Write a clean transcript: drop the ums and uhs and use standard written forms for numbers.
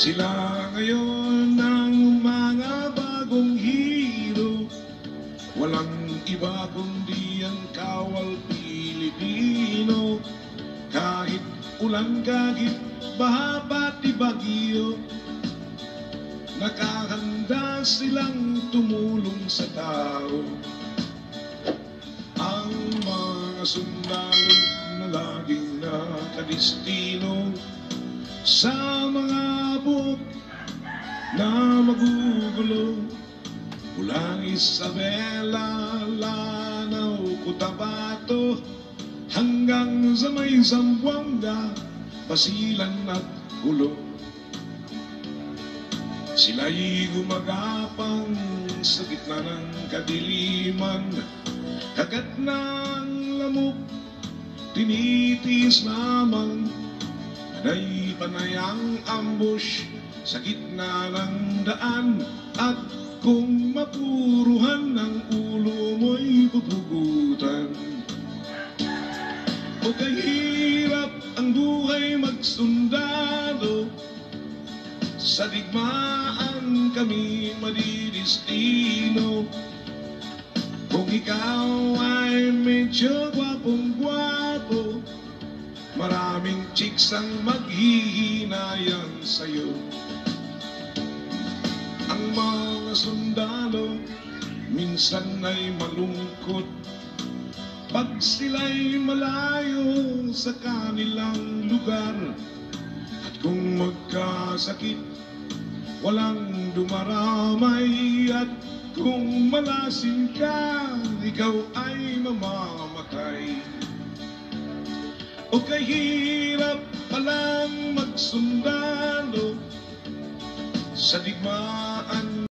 Sila ngayon ang mga bagong hero, walang iba kundi ang kawal Pilipino. Kahit ulan, kagit, baha, pati bagyo, nakahanda silang tumulong sa tao. Ang mga sundalo na laging nakadistino sa mga buhok na magugulo, mula Isabela, Lanao, Cotabato, hanggang sa may Zamboanga, Basilan at Hulo. Sila'y gumagapang sa gitna ng kadiliman, kagat ng lamok, tinitiis lamang. Panay ang ambush sa gitna ng daan, at kung mapuruhan ng ulo mo'y pupugutan. O kahirap ang buhay magsundalo, sa digmaan kami madidistino. Kung ikaw ay medyo gwapong-gwapo, maraming chicks ang maghihinayang sa'yo. Ang mga sundalo minsan ay malungkot pag sila'y malayo sa kanilang lugar. At kung magkasakit, walang dumaramay. At kung malasin ka, ikaw ay mamamatay. O kahirap palang magsundalo, sa digmaan